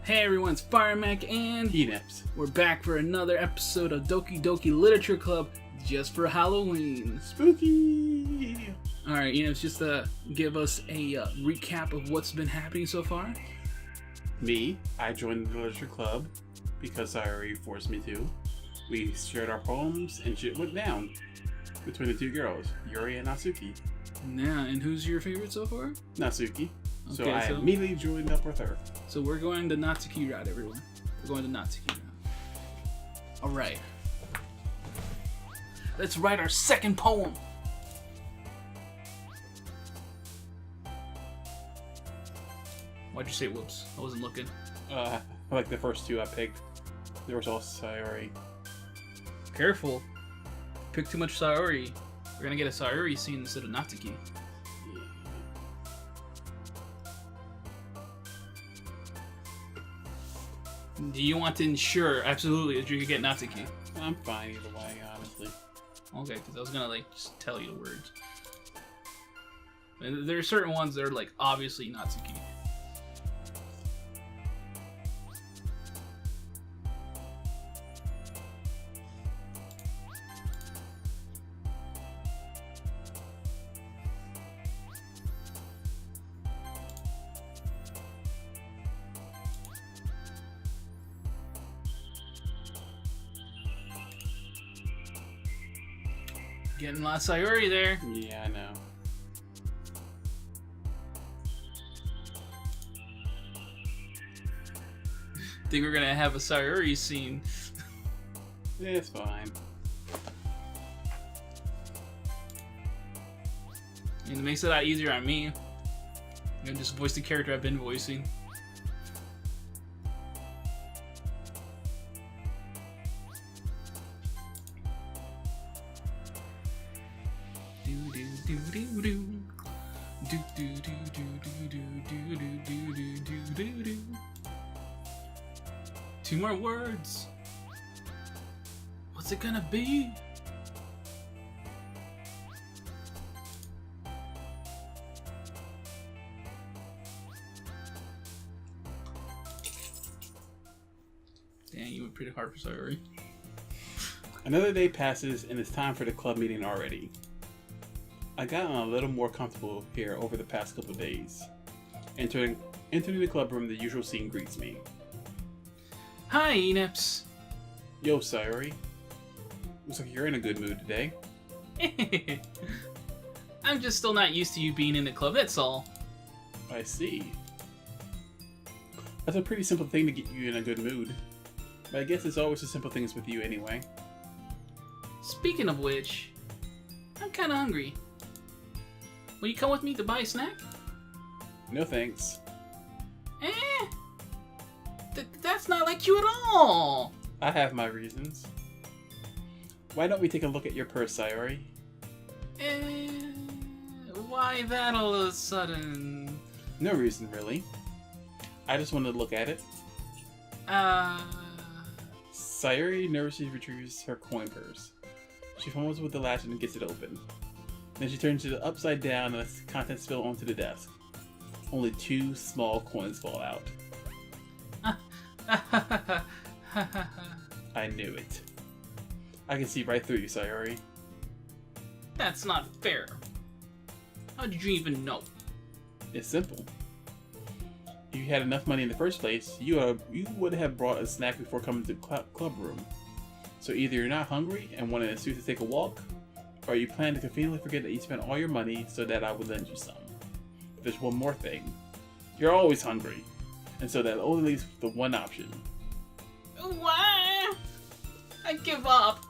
Hey everyone, it's Firemac and Eneps. we're back for another episode of Doki Doki Literature Club just for Halloween. Spooky! Alright, Eneps, just give us a recap of what's been happening so far. I joined the literature club because Sayori forced me to. We shared our poems and shit went down between the two girls, Yuri and Natsuki. Yeah, and who's your favorite so far? Natsuki. So Okay, I immediately joined up with her. So we're going the Natsuki route, everyone. We're going the Natsuki route. Alright. Let's write our second poem. Why'd you say whoops? I wasn't looking. Like the first two I picked, there was also Sayori. Careful. Pick too much Sayori. We're gonna get a Sayori scene instead of Natsuki. Do you want to ensure absolutely that you can get Natsuki? I'm fine either way, honestly. Okay, because I was gonna just tell you the words. And there are certain ones that are obviously Natsuki. Getting a lot of Sayori there. Yeah, I know. Think we're gonna have a Sayori scene. Yeah, it's fine. And it makes it a lot easier on me. I'm gonna just voice the character I've been voicing. Two more words. What's it gonna be? Dang, you went pretty hard for Sayori. Another day passes and it's time for the club meeting already. I gotten a little more comfortable here over the past couple of days. Entering the club room, the usual scene greets me. Hi, Eneps. Yo, Sayori. Looks like you're in a good mood today. I'm just still not used to you being in the club, that's all. I see. That's a pretty simple thing to get you in a good mood. But I guess it's always the simple things with you anyway. Speaking of which, I'm kinda hungry. Will you come with me to buy a snack? No thanks. That's not like you at all! I have my reasons. Why don't we take a look at your purse, Sayori? Why that all of a sudden? No reason, really. I just wanted to look at it. Sayori nervously retrieves her coin purse. She fumbles with the latch and gets it open. Then she turns it upside down and the contents spill onto the desk. Only 2 small coins fall out. I knew it. I can see right through you, Sayori. That's not fair. How did you even know? It's simple. If you had enough money in the first place, you would have brought a snack before coming to the club room. So either you're not hungry and want an excuse to take a walk, or you plan to conveniently forget that you spent all your money so that I would lend you some. But there's one more thing. You're always hungry, and so that only leaves the one option. Why? I give up.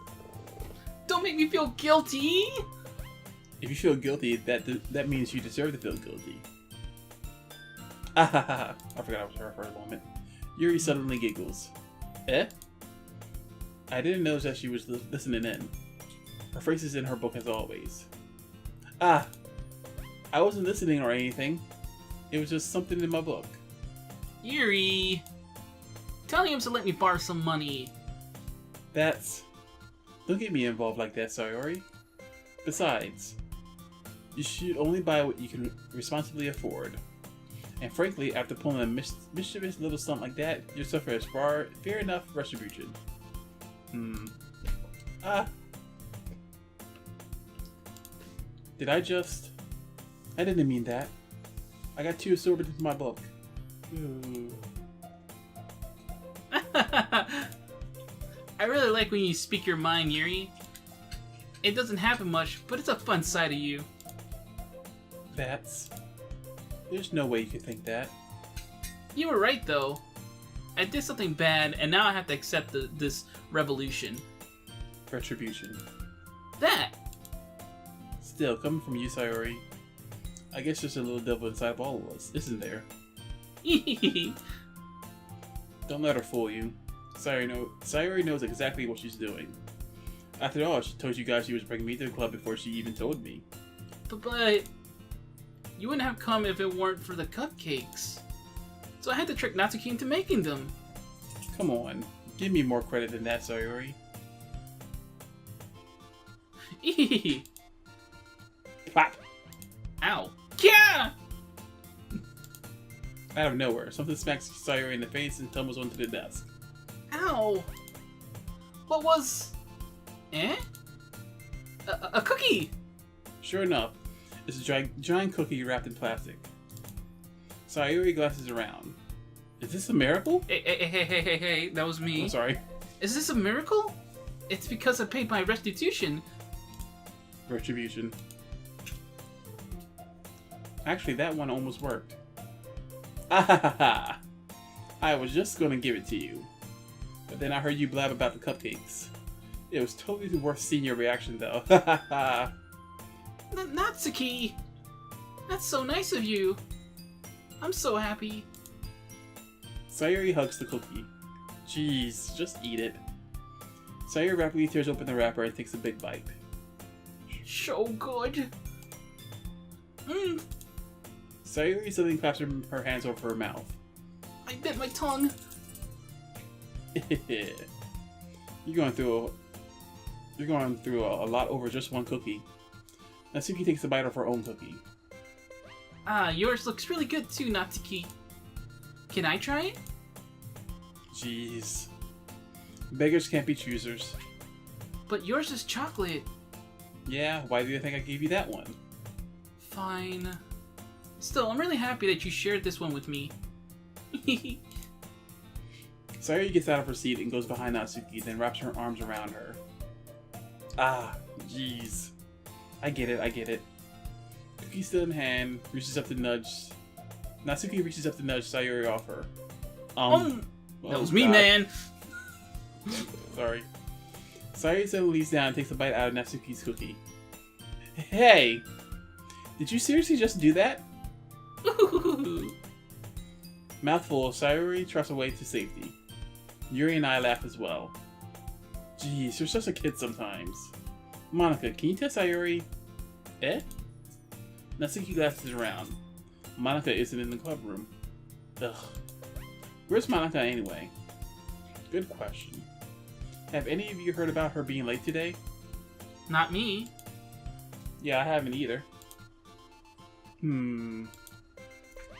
Don't make me feel guilty. If you feel guilty, that means you deserve to feel guilty. I forgot I was her for a moment. Yuri suddenly giggles. Eh? I didn't notice that she was listening in. Her face is in her book as always. I wasn't listening or anything. It was just something in my book. Yuri, tell him to let me borrow some money. Don't get me involved like that, Sayori. Besides, you should only buy what you can responsibly afford. And frankly, after pulling a mischievous little stunt like that, your suffer is fair enough retribution. Did I just... I didn't mean that. I got too absorbed into my book. Ooh. I really like when you speak your mind, Yuri. It doesn't happen much, but it's a fun side of you. There's no way you could think that. You were right, though. I did something bad, and now I have to accept this revolution. Retribution. That! Still, coming from you, Sayori, I guess there's a little devil inside of all of us, isn't there? Don't let her fool you. Sayori knows exactly what she's doing. After all, she told you guys she was bringing me to the club before she even told me. But you wouldn't have come if it weren't for the cupcakes. So I had to trick Natsuki into making them. Come on, give me more credit than that, Sayori. Pop! Ow. Yeah! Out of nowhere, something smacks Sayori in the face and tumbles onto the desk. Ow! What was... Eh? A cookie! Sure enough, it's a giant cookie wrapped in plastic. Sayori glances around. Is this a miracle? Hey, that was me. I'm sorry. Is this a miracle? It's because I paid my restitution. Retribution. Actually, that one almost worked. Ah, I was just gonna give it to you. But then I heard you blab about the cupcakes. It was totally worth seeing your reaction, though. Natsuki! That's so nice of you. I'm so happy. Sayori hugs the cookie. Jeez, just eat it. Sayori rapidly tears open the wrapper and takes a big bite. So good. Mmm. Sayori suddenly claps her hands over her mouth. I bit my tongue. You're going through a lot over just one cookie. Natsuki takes a bite of her own cookie. Ah, yours looks really good too, Natsuki. Can I try it? Jeez. Beggars can't be choosers. But yours is chocolate. Yeah, why do you think I gave you that one? Fine. Still, I'm really happy that you shared this one with me. Sayori gets out of her seat and goes behind Natsuki, then wraps her arms around her. Ah, jeez. I get it. Cookie still in hand, reaches up to nudge. Natsuki reaches up to nudge Sayori off her. That was me, man. Sorry. Sayori suddenly leans down and takes a bite out of Natsuki's cookie. Hey! Did you seriously just do that? Mouthful, Sayori trots away to safety. Yuri and I laugh as well. Jeez, you're such a kid sometimes. Monika, can you tell Sayori? Eh? Natsuki glances around. Monika isn't in the club room. Ugh. Where's Monika anyway? Good question. Have any of you heard about her being late today? Not me. Yeah, I haven't either.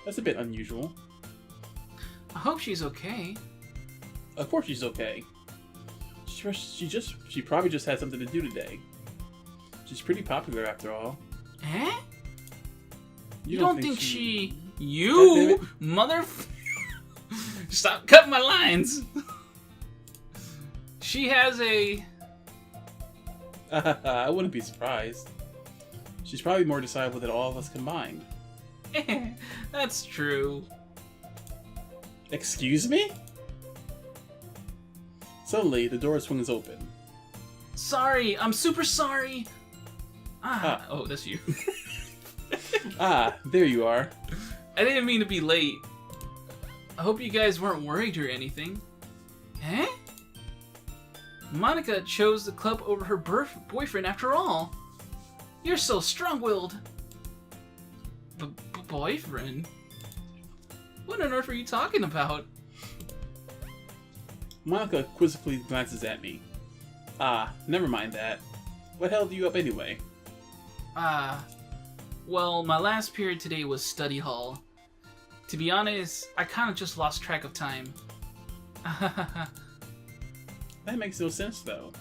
That's a bit unusual. I hope she's okay. Of course she's okay. She probably just had something to do today. She's pretty popular after all. Eh? You don't think she... You, mother... Stop cutting my lines! She has a... I wouldn't be surprised. She's probably more desirable than all of us combined. That's true. Excuse me? Suddenly, the door swings open. Sorry, I'm super sorry. Oh, that's you. There you are. I didn't mean to be late. I hope you guys weren't worried or anything. Eh? Monika chose the club over her boyfriend after all. You're so strong-willed. Boyfriend? What on earth are you talking about? Monika quizzically glances at me. Never mind that. What held you up anyway? Well, my last period today was study hall. To be honest, I kind of just lost track of time. That makes no sense, though.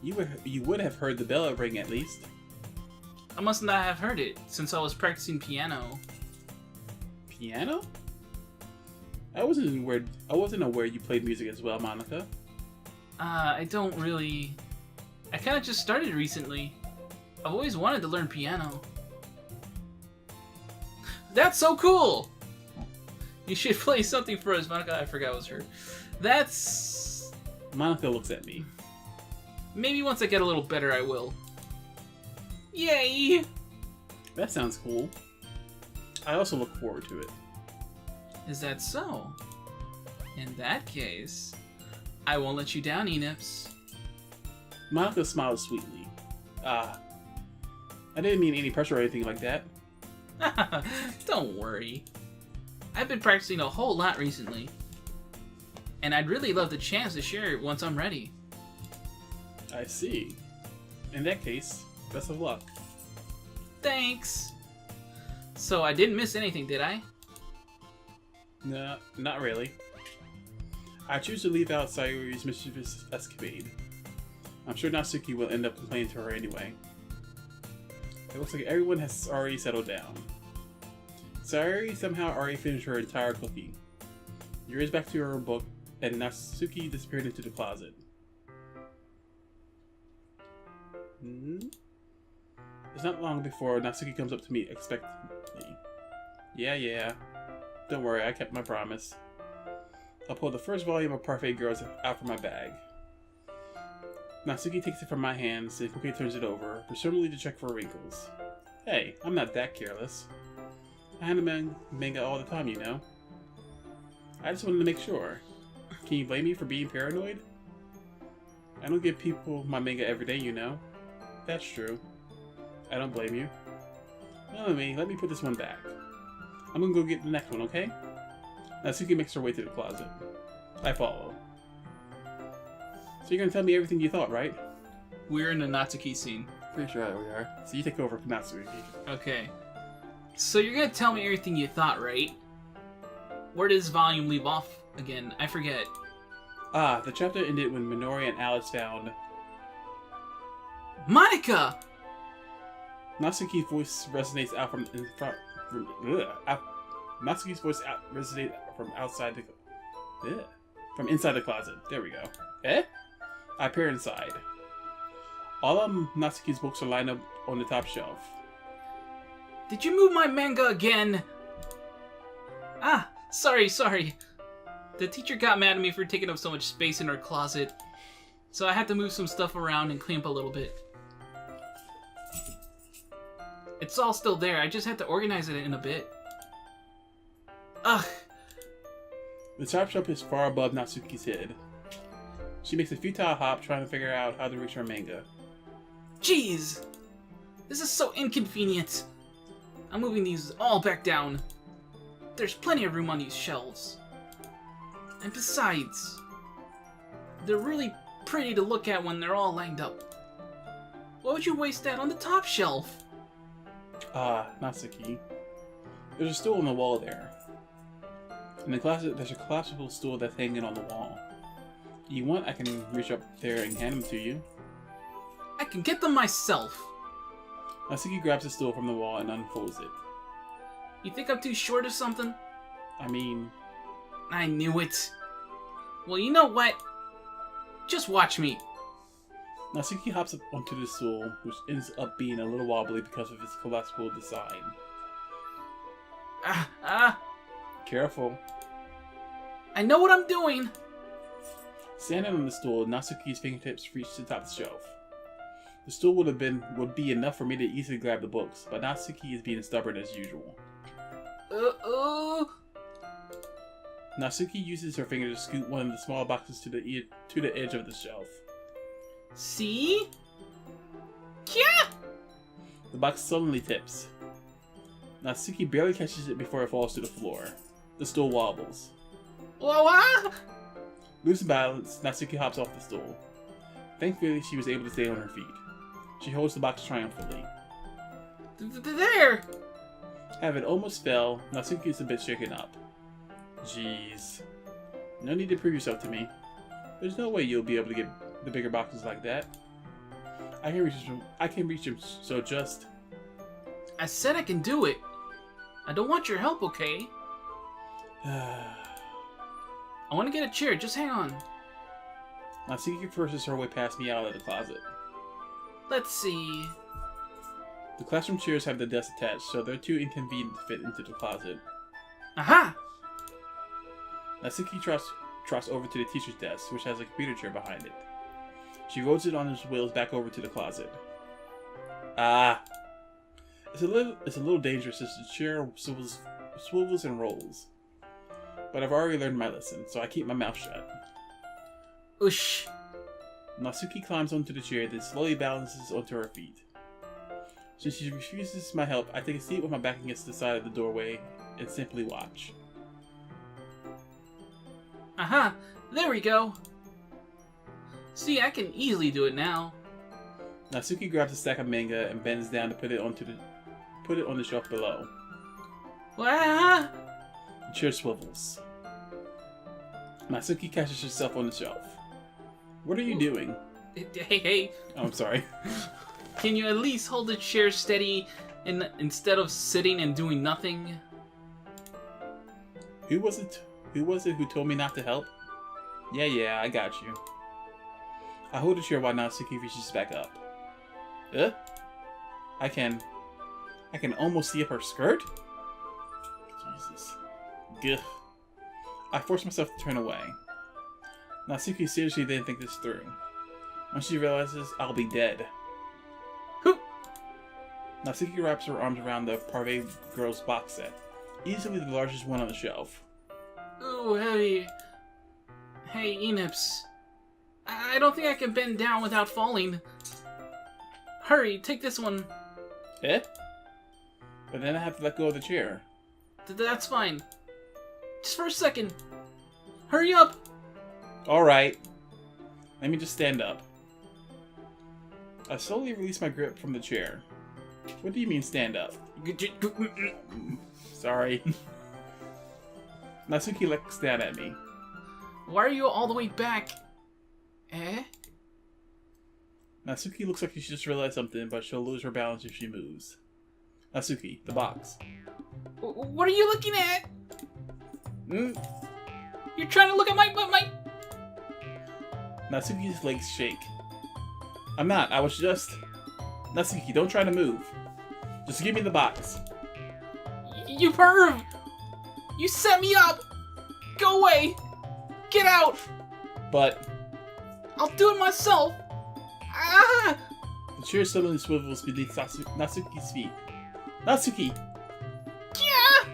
You would have heard the bell ring at least. I must not have heard it, since I was practicing piano. Piano? I wasn't aware you played music as well, Monica. I don't really... I kind of just started recently. I've always wanted to learn piano. That's so cool! You should play something for us, Monica. I forgot it was her. That's... Monica looks at me. Maybe once I get a little better, I will. Yay! That sounds cool. I also look forward to it. Is that so? In that case, I won't let you down, Eneps. Monica smiled sweetly. I didn't mean any pressure or anything like that. Don't worry. I've been practicing a whole lot recently. And I'd really love the chance to share it once I'm ready. I see. In that case, best of luck. Thanks! So I didn't miss anything, did I? No, not really. I choose to leave out Sayuri's mischievous escapade. I'm sure Natsuki will end up complaining to her anyway. It looks like everyone has already settled down. Sayuri somehow already finished her entire cookie. Yuri's back to her book, and Natsuki disappeared into the closet. It's not long before Natsuki comes up to me expectantly. Yeah. Don't worry, I kept my promise. I'll pull the first volume of Parfait Girls out from my bag. Natsuki takes it from my hands and quickly turns it over, presumably to check for wrinkles. Hey, I'm not that careless. I hand a manga all the time, you know. I just wanted to make sure. Can you blame me for being paranoid? I don't give people my manga every day, you know. That's true. I don't blame you. Well, let me put this one back. I'm gonna go get the next one, okay? Natsuki makes her way to the closet. I follow. So you're gonna tell me everything you thought, right? We're in the Natsuki scene. Pretty sure we are. So you take over, Natsuki. Okay. So you're gonna tell me everything you thought, right? Where does volume leave off again? I forget. The chapter ended when Minori and Alice found... Monica! Natsuki's voice resonates out from in front... Natsuki's voice resonates from outside the... From inside the closet. There we go. I appear inside. All of Natsuki's books are lined up on the top shelf. Did you move my manga again? Sorry. The teacher got mad at me for taking up so much space in her closet. So I had to move some stuff around and clean up a little bit. It's all still there, I just had to organize it in a bit. Ugh. The top shelf is far above Natsuki's head. She makes a futile hop trying to figure out how to reach her manga. Jeez! This is so inconvenient. I'm moving these all back down. There's plenty of room on these shelves. And besides, they're really pretty to look at when they're all lined up. Why would you waste that on the top shelf? Natsuki. There's a stool on the wall there. In the closet, there's a collapsible stool that's hanging on the wall. You want, I can reach up there and hand them to you. I can get them myself. Natsuki grabs the stool from the wall and unfolds it. You think I'm too short or something? I mean... I knew it. Well, you know what? Just watch me. Natsuki hops up onto the stool, which ends up being a little wobbly because of its collapsible design. Careful. I know what I'm doing. Standing on the stool, Natsuki's fingertips reach the top shelf. The stool would be enough for me to easily grab the books, but Natsuki is being stubborn as usual. Natsuki uses her finger to scoot one of the small boxes to the edge of the shelf. See? Yeah! The box suddenly tips. Natsuki barely catches it before it falls to the floor. The stool wobbles. What? Losing balance, Natsuki hops off the stool. Thankfully, she was able to stay on her feet. She holds the box triumphantly. There! Having almost fell, Natsuki is a bit shaken up. Jeez. No need to prove yourself to me. There's no way you'll be able to get the bigger boxes like that. I can reach them, so just... I said I can do it. I don't want your help, okay? I want to get a chair, just hang on. Natsuki forces her way past me out of the closet. Let's see... The classroom chairs have the desks attached, so they're too inconvenient to fit into the closet. Aha! Natsuki trots over to the teacher's desk, which has a computer chair behind it. She rolls it on its wheels back over to the closet. Ah! It's a little dangerous as the chair swivels and rolls. But I've already learned my lesson, so I keep my mouth shut. Oosh! Natsuki climbs onto the chair, then slowly balances onto her feet. Since she refuses my help, I take a seat with my back against the side of the doorway and simply watch. Aha! There we go! See, I can easily do it now. Natsuki grabs a stack of manga and bends down to put it on the shelf below. Wah! The chair swivels. Natsuki catches herself on the shelf. What are you doing? Hey. Oh, I'm sorry. Can you at least hold the chair steady instead of sitting and doing nothing? Who was it who told me not to help? Yeah, I got you. I hold the chair while Natsuki reaches back up. I can almost see up her skirt? Jesus. Gah. I force myself to turn away. Natsuki seriously didn't think this through. When she realizes I'll be dead. Who? Natsuki wraps her arms around the Parve Girls box set, easily the largest one on the shelf. Ooh, heavy. Hey, Eneps. I don't think I can bend down without falling. Hurry, take this one. But then I have to let go of the chair. That's fine. Just for a second. Hurry up! Alright. Let me just stand up. I slowly release my grip from the chair. What do you mean stand up? Sorry. Natsuki looks down at me. Why are you all the way back? Natsuki looks like she just realized something, but she'll lose her balance if she moves. Natsuki, the box. What are you looking at? Mm. You're trying to look at my... Natsuki's legs shake. I'm not, I was just... Natsuki, don't try to move. Just give me the box. You perv! You set me up! Go away! Get out! But... I'll do it myself! Ah! The chair suddenly swivels beneath Natsuki's feet. Natsuki! Yeah!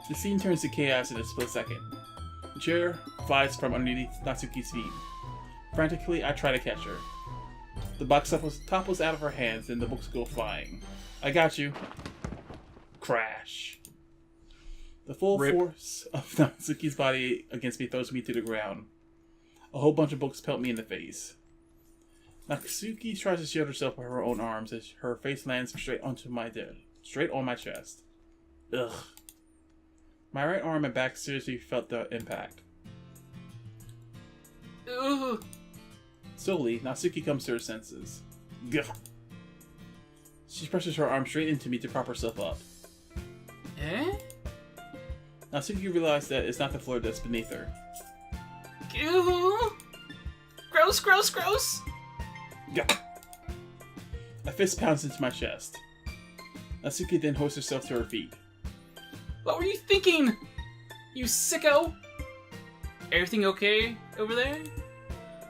The scene turns to chaos in a split second. The chair flies from underneath Natsuki's feet. Frantically, I try to catch her. The box topples out of her hands, and the books go flying. I got you. Crash. The full force of Natsuki's body against me throws me to the ground. A whole bunch of books pelt me in the face. Natsuki tries to shield herself by her own arms as her face lands straight on my chest. Ugh. My right arm and back seriously felt the impact. Ugh. Slowly, Natsuki comes to her senses. Gah. She presses her arm straight into me to prop herself up. Natsuki realized that it's not the floor that's beneath her. Ew. Gross, gross, gross! Gah. A fist pounds into my chest. Natsuki then hoists herself to her feet. What were you thinking? You sicko! Everything okay over there?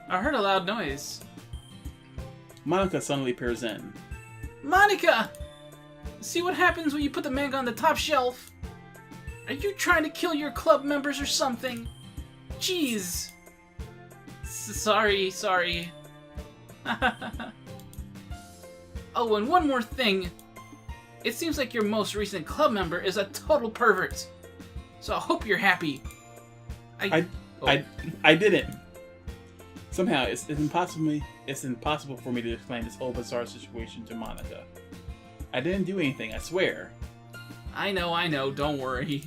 I heard a loud noise. Monica suddenly peers in. Monica! See what happens when you put the manga on the top shelf? Are you trying to kill your club members or something? Jeez. Sorry. Oh, and one more thing. It seems like your most recent club member is a total pervert. So I hope you're happy. I didn't. Somehow, it's impossible for me to explain this whole bizarre situation to Monica. I didn't do anything, I swear. I know, don't worry.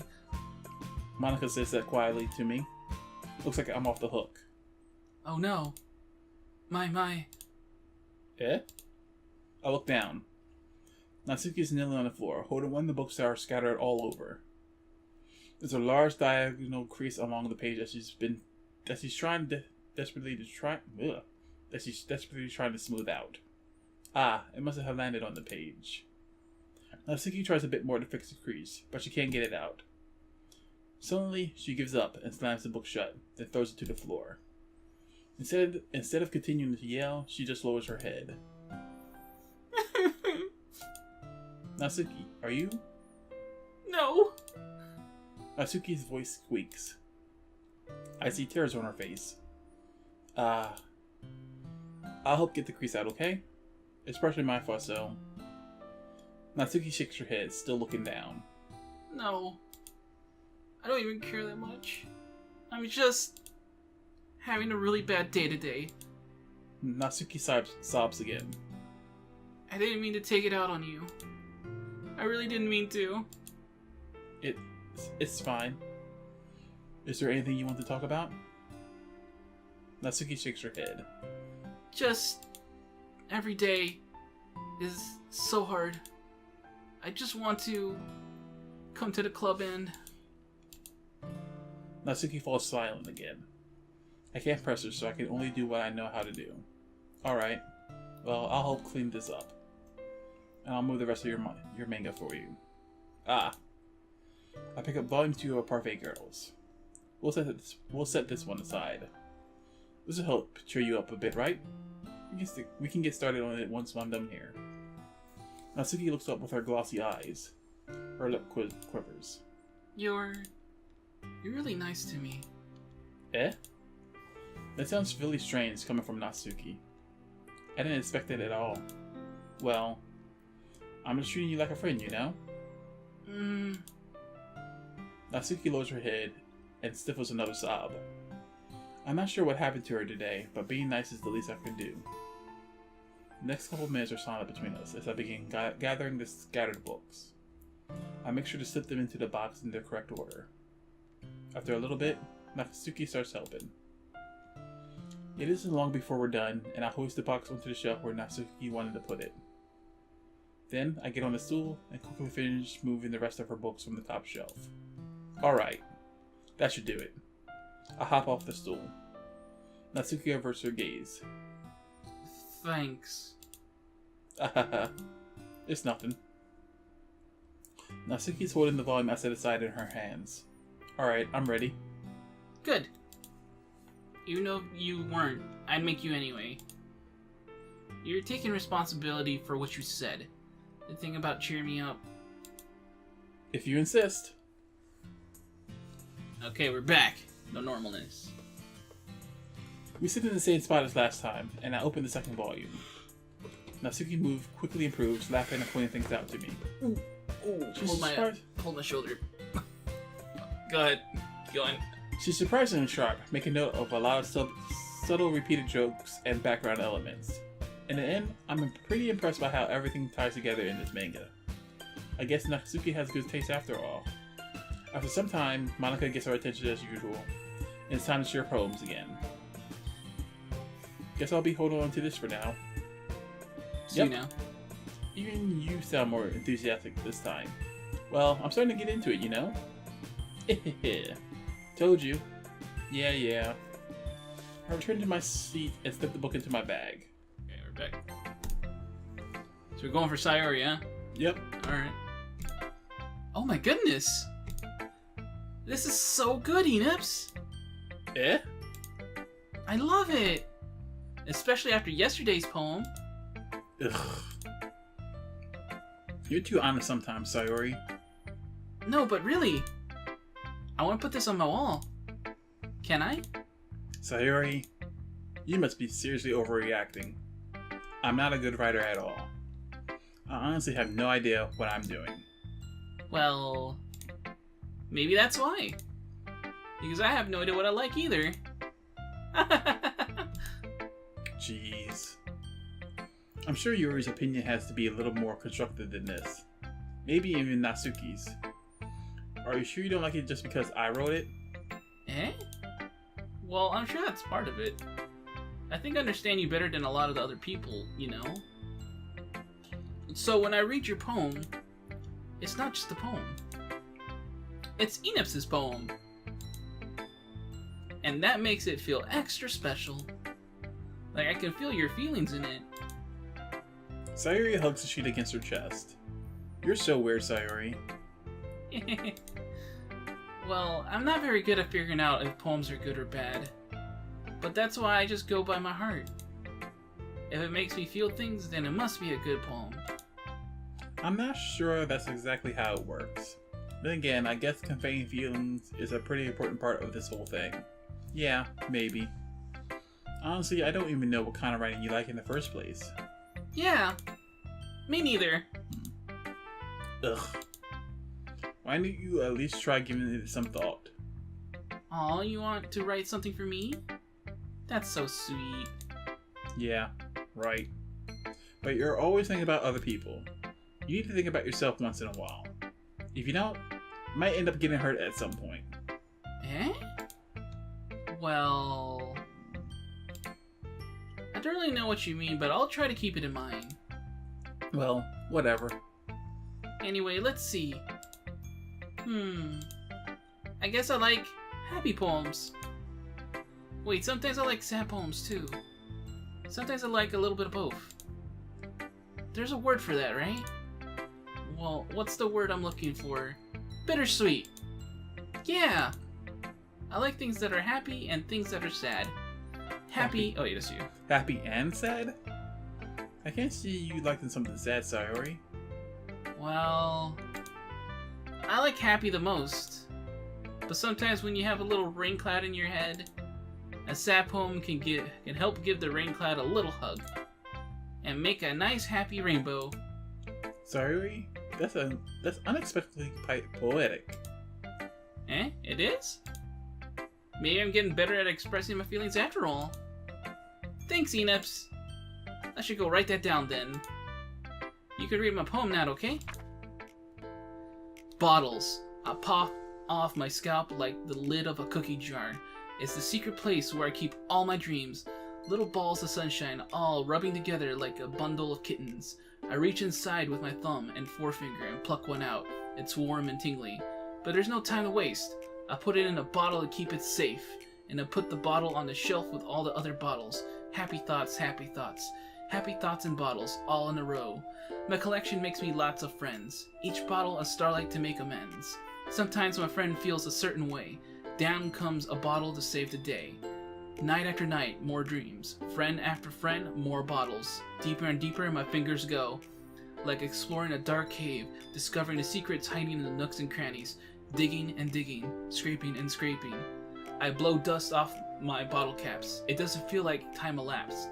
Monica says that quietly to me. Looks like I'm off the hook. Oh no. My. Eh? I look down. Natsuki is kneeling on the floor, holding one of the books that are scattered all over. There's a large diagonal crease along the page that she's desperately trying to smooth out. Ah, it must have landed on the page. Natsuki tries a bit more to fix the crease, but she can't get it out. Suddenly, she gives up and slams the book shut, then throws it to the floor. Instead of continuing to yell, she just lowers her head. Natsuki, are you? No. Natsuki's voice squeaks. I see tears on her face. I'll help get the crease out, okay? It's partially my fault, so... Natsuki shakes her head, still looking down. No. I don't even care that much. I'm just having a really bad day today. Natsuki sobs again. I didn't mean to take it out on you. I really didn't mean to. It's fine. Is there anything you want to talk about? Natsuki shakes her head. Just every day is so hard. I just want to come to the club and... Natsuki falls silent again. I can't press her, so I can only do what I know how to do. Alright. Well, I'll help clean this up. And I'll move the rest of your manga for you. I pick up volume 2 of Parfait Girls. We'll set this one aside. This will help cheer you up a bit, right? We can get started on it once I'm done here. Natsuki looks up with her glossy eyes. Her lip quivers. You're really nice to me. Eh? That sounds really strange coming from Natsuki. I didn't expect it at all. Well, I'm just treating you like a friend, you know? Natsuki lowers her head and stifles another sob. I'm not sure what happened to her today, but being nice is the least I can do. The next couple of minutes are silent between us as I begin gathering the scattered books. I make sure to slip them into the box in the correct order. After a little bit, Natsuki starts helping. It isn't long before we're done, and I hoist the box onto the shelf where Natsuki wanted to put it. Then, I get on the stool and quickly finish moving the rest of her books from the top shelf. Alright, that should do it. I hop off the stool. Natsuki averts her gaze. Thanks. It's nothing. Natsuki's holding the volume I set aside in her hands. Alright, I'm ready. Good. Even though you weren't, I'd make you anyway. You're taking responsibility for what you said. The thing about cheering me up. If you insist. Okay, we're back. No normalness. We sit in the same spot as last time, and I open the second volume. Natsuki quickly improves, laughing and pointing things out to me. Hold my shoulder. Go ahead. Keep going. She's surprisingly sharp, making note of a lot of subtle repeated jokes and background elements. In the end, I'm pretty impressed by how everything ties together in this manga. I guess Natsuki has good taste after all. After some time, Monica gets our attention as usual, and it's time to share poems again. Guess I'll be holding on to this for now. See you now. Even you sound more enthusiastic this time. Well, I'm starting to get into it, you know? Told you. Yeah. I return to my seat and slip the book into my bag. Okay, we're back. So we're going for Sayori, huh? Yep. Alright. Oh my goodness! This is so good, Eneps! Eh? I love it! Especially after yesterday's poem. Ugh. You're too honest sometimes, Sayori. No, but really, I want to put this on my wall. Can I? Sayori, you must be seriously overreacting. I'm not a good writer at all. I honestly have no idea what I'm doing. Well, maybe that's why. Because I have no idea what I like either. Jeez. I'm sure Yuri's opinion has to be a little more constructive than this. Maybe even Natsuki's. Are you sure you don't like it just because I wrote it? Eh? Well, I'm sure that's part of it. I think I understand you better than a lot of the other people, you know? So when I read your poem, it's not just a poem. It's Eneps' poem. And that makes it feel extra special. Like I can feel your feelings in it. Sayori hugs the sheet against her chest. You're so weird, Sayori. Well, I'm not very good at figuring out if poems are good or bad. But that's why I just go by my heart. If it makes me feel things, then it must be a good poem. I'm not sure that's exactly how it works. Then again, I guess conveying feelings is a pretty important part of this whole thing. Yeah, maybe. Honestly, I don't even know what kind of writing you like in the first place. Yeah, me neither. Ugh. Why don't you at least try giving it some thought? Aw, you want to write something for me? That's so sweet. Yeah, right. But you're always thinking about other people. You need to think about yourself once in a while. If you don't, you might end up getting hurt at some point. Eh? Well... I don't really know what you mean, but I'll try to keep it in mind. Well, whatever. Anyway, let's see. I guess I like happy poems. Wait, sometimes I like sad poems too. Sometimes I like a little bit of both. There's a word for that, right? Well, what's the word I'm looking for? Bittersweet. Yeah! I like things that are happy and things that are sad. Happy. Oh, yeah, that's you. Happy and sad? I can't see you liking something sad, Sayori. Well, I like happy the most. But sometimes when you have a little rain cloud in your head, a sad poem can help give the rain cloud a little hug and make a nice happy rainbow. Sayori, that's unexpectedly poetic. Eh? It is? Maybe I'm getting better at expressing my feelings after all. Thanks, Eneps. I should go write that down then. You can read my poem now, okay? Bottles. I pop off my scalp like the lid of a cookie jar. It's the secret place where I keep all my dreams. Little balls of sunshine, all rubbing together like a bundle of kittens. I reach inside with my thumb and forefinger and pluck one out. It's warm and tingly. But there's no time to waste. I put it in a bottle to keep it safe. And I put the bottle on the shelf with all the other bottles. Happy thoughts, happy thoughts. Happy thoughts and bottles, all in a row. My collection makes me lots of friends. Each bottle a starlight to make amends. Sometimes my friend feels a certain way. Down comes a bottle to save the day. Night after night, more dreams. Friend after friend, more bottles. Deeper and deeper my fingers go. Like exploring a dark cave, discovering the secrets hiding in the nooks and crannies. Digging and digging, scraping and scraping. I blow dust off my bottle caps. It doesn't feel like time elapsed.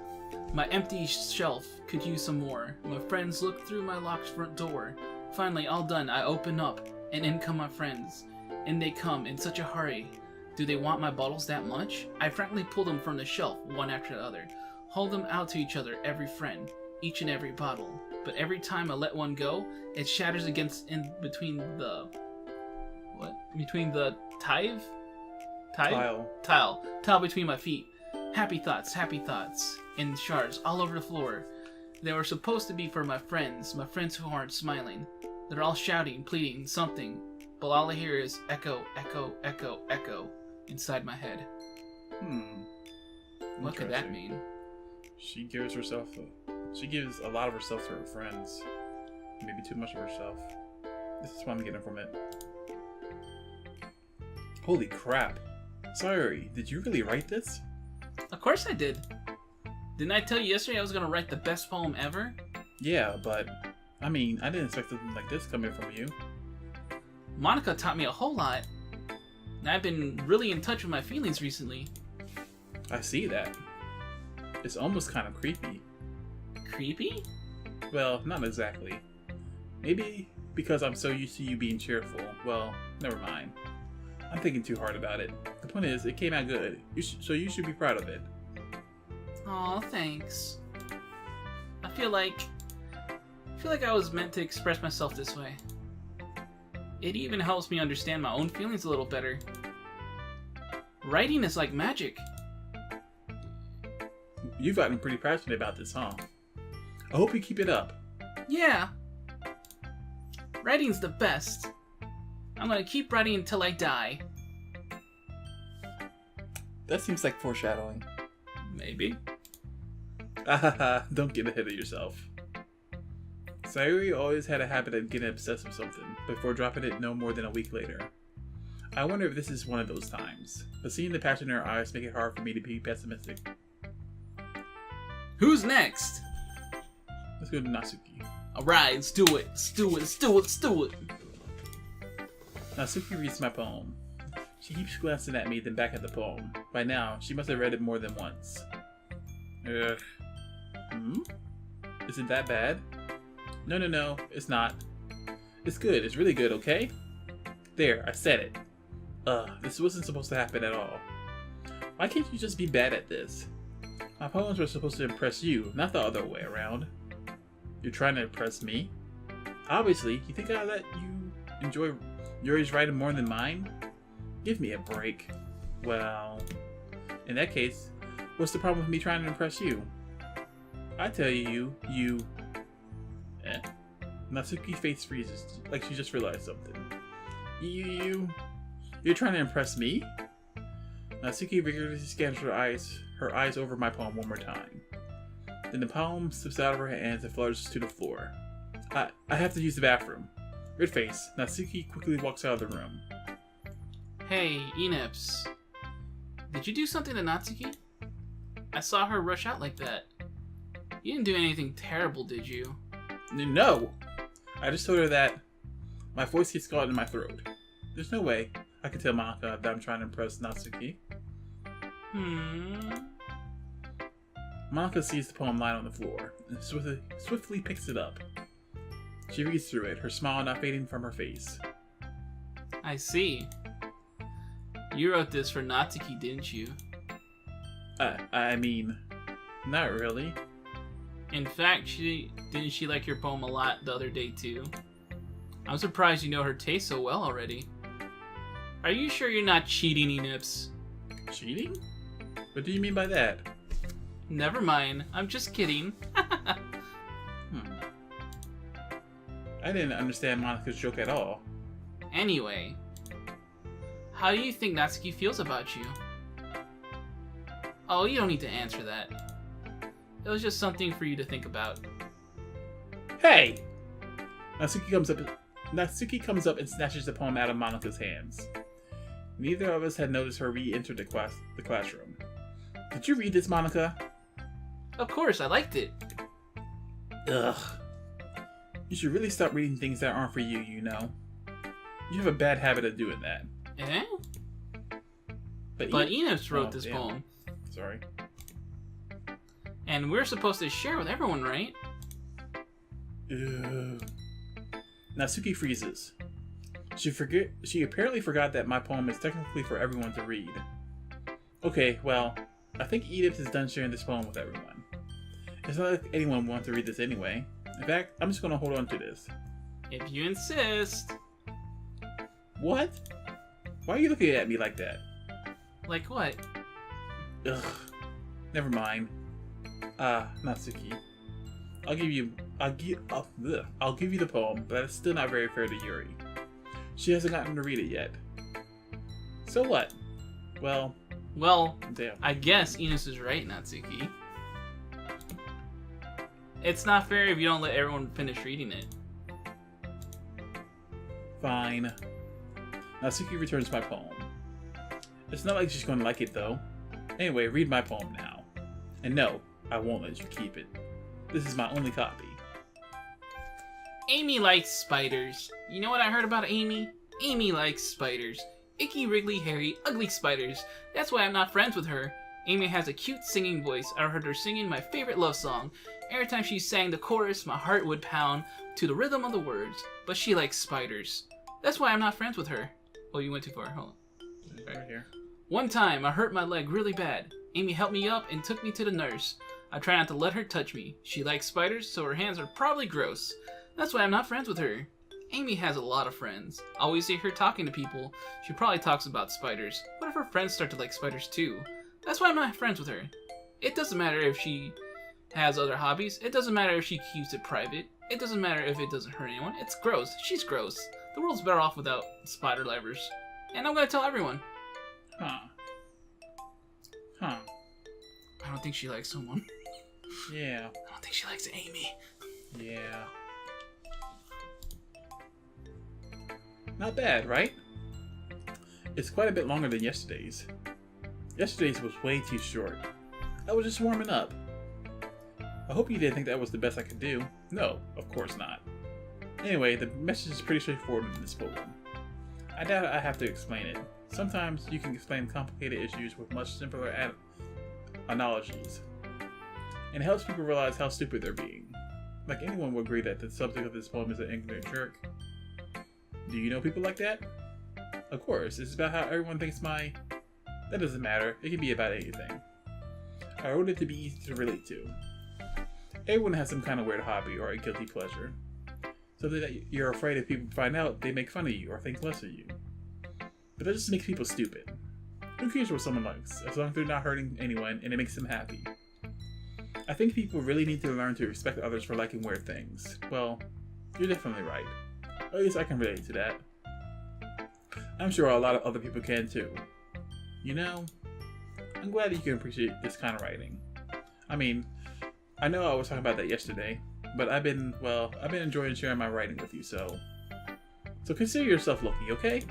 My empty shelf could use some more. My friends look through my locked front door. Finally, all done, I open up, and in come my friends. And they come in such a hurry. Do they want my bottles that much? I frankly pull them from the shelf, one after the other. Hold them out to each other, every friend, each and every bottle. But every time I let one go, it shatters against in between the... What? Between the tile between my feet. Happy thoughts, in shards all over the floor. They were supposed to be for my friends who aren't smiling. They're all shouting, pleading, something, but all I hear is echo, echo, echo, echo inside my head. What could that mean? She gives a lot of herself to her friends. Maybe too much of herself. This is what I'm getting from it. Holy crap. Sayori, did you really write this? Of course I did. Didn't I tell you yesterday I was going to write the best poem ever? Yeah, but, I mean, I didn't expect something like this coming from you. Monica taught me a whole lot. And I've been really in touch with my feelings recently. I see that. It's almost kind of creepy. Creepy? Well, not exactly. Maybe because I'm so used to you being cheerful. Well, never mind. I'm thinking too hard about it. The point is, it came out good, so you should be proud of it. Aw, thanks. I feel like I was meant to express myself this way. It even helps me understand my own feelings a little better. Writing is like magic. You've gotten pretty passionate about this, huh? I hope you keep it up. Yeah. Writing's the best. I'm gonna keep writing until I die. That seems like foreshadowing. Maybe. Don't get ahead of yourself. Sayuri always had a habit of getting obsessed with something before dropping it no more than a week later. I wonder if this is one of those times, but seeing the passion in her eyes make it hard for me to be pessimistic. Who's next? Let's go to Natsuki. Alright, let's do it. Let's do it. Let's do it. Let's do it. Natsuki reads my poem. She keeps glancing at me, then back at the poem. By now, she must have read it more than once. Ugh. Is it that bad? No, it's not. It's good, it's really good, okay? There, I said it. This wasn't supposed to happen at all. Why can't you just be bad at this? My poems were supposed to impress you, not the other way around. You're trying to impress me? Obviously, you think I let you enjoy yours writing more than mine? Give me a break. Well, in that case, what's the problem with me trying to impress you? I tell you. Natsuki's face freezes, like she just realized something. You're trying to impress me? Natsuki vigorously scans her eyes over my poem one more time. Then the poem slips out of her hands and flutters to the floor. I have to use the bathroom. Red face, Natsuki quickly walks out of the room. Hey, Eneps. Did you do something to Natsuki? I saw her rush out like that. You didn't do anything terrible, did you? No! I just told her that my voice gets caught in my throat. There's no way I can tell Monica that I'm trying to impress Natsuki. Monica sees the poem lying on the floor and swiftly picks it up. She reads through it, her smile not fading from her face. I see. You wrote this for Natsuki, didn't you? I mean, not really. In fact, didn't she like your poem a lot the other day too? I'm surprised you know her taste so well already. Are you sure you're not cheating, Eneps? Cheating? What do you mean by that? Never mind, I'm just kidding. I didn't understand Monica's joke at all. Anyway, how do you think Natsuki feels about you? Oh, you don't need to answer that. It was just something for you to think about. Hey! Natsuki comes up and snatches the poem out of Monica's hands. Neither of us had noticed her re-enter the classroom. Did you read this, Monica? Of course, I liked it. Ugh. You should really stop reading things that aren't for you, you know. You have a bad habit of doing that. Eh? But Eneps wrote this poem. Sorry. And we're supposed to share with everyone, right? Ugh. Natsuki freezes. She apparently forgot that my poem is technically for everyone to read. Okay, well, I think Eneps is done sharing this poem with everyone. It's not like anyone wants to read this anyway. In fact, I'm just gonna hold on to this. If you insist. What? Why are you looking at me like that? Like what? Ugh. Never mind. Natsuki. I'll give you the poem, but it's still not very fair to Yuri. She hasn't gotten to read it yet. So what? Well, damn. I guess Enos is right, Natsuki. It's not fair if you don't let everyone finish reading it. Fine. Natsuki returns my poem. It's not like she's gonna like it though. Anyway, read my poem now. And no, I won't let you keep it. This is my only copy. Amy likes spiders. You know what I heard about Amy? Amy likes spiders. Icky, wriggly, hairy, ugly spiders. That's why I'm not friends with her. Amy has a cute singing voice. I heard her singing my favorite love song. Every time she sang the chorus, my heart would pound to the rhythm of the words. But she likes spiders. That's why I'm not friends with her. Oh, you went too far. Hold on. Right here. One time, I hurt my leg really bad. Amy helped me up and took me to the nurse. I try not to let her touch me. She likes spiders, so her hands are probably gross. That's why I'm not friends with her. Amy has a lot of friends. Always see her talking to people. She probably talks about spiders. What if her friends start to like spiders too? That's why I'm not friends with her. It doesn't matter if she has other hobbies. It doesn't matter if she keeps it private. It doesn't matter if it doesn't hurt anyone. It's gross. She's gross. The world's better off without spider lovers. And I'm gonna tell everyone. Huh. I don't think she likes someone. Yeah. I don't think she likes Amy. Yeah. Not bad, right? It's quite a bit longer than yesterday's. Yesterday's was way too short. I was just warming up. I hope you didn't think that was the best I could do. No, of course not. Anyway, the message is pretty straightforward in this poem. I doubt I have to explain it. Sometimes you can explain complicated issues with much simpler analogies. And it helps people realize how stupid they're being. Like anyone would agree that the subject of this poem is an ignorant jerk. Do you know people like that? Of course, it's about how everyone thinks That doesn't matter, it can be about anything. I wrote it to be easy to relate to. Everyone has some kind of weird hobby or a guilty pleasure. So that you're afraid if people find out, they make fun of you or think less of you. But that just makes people stupid. Who cares what someone likes, as long as they're not hurting anyone and it makes them happy? I think people really need to learn to respect others for liking weird things. Well, you're definitely right. At least I can relate to that. I'm sure a lot of other people can too. You know, I'm glad that you can appreciate this kind of writing. I mean, I know I was talking about that yesterday, but I've been enjoying sharing my writing with you, so consider yourself lucky, okay?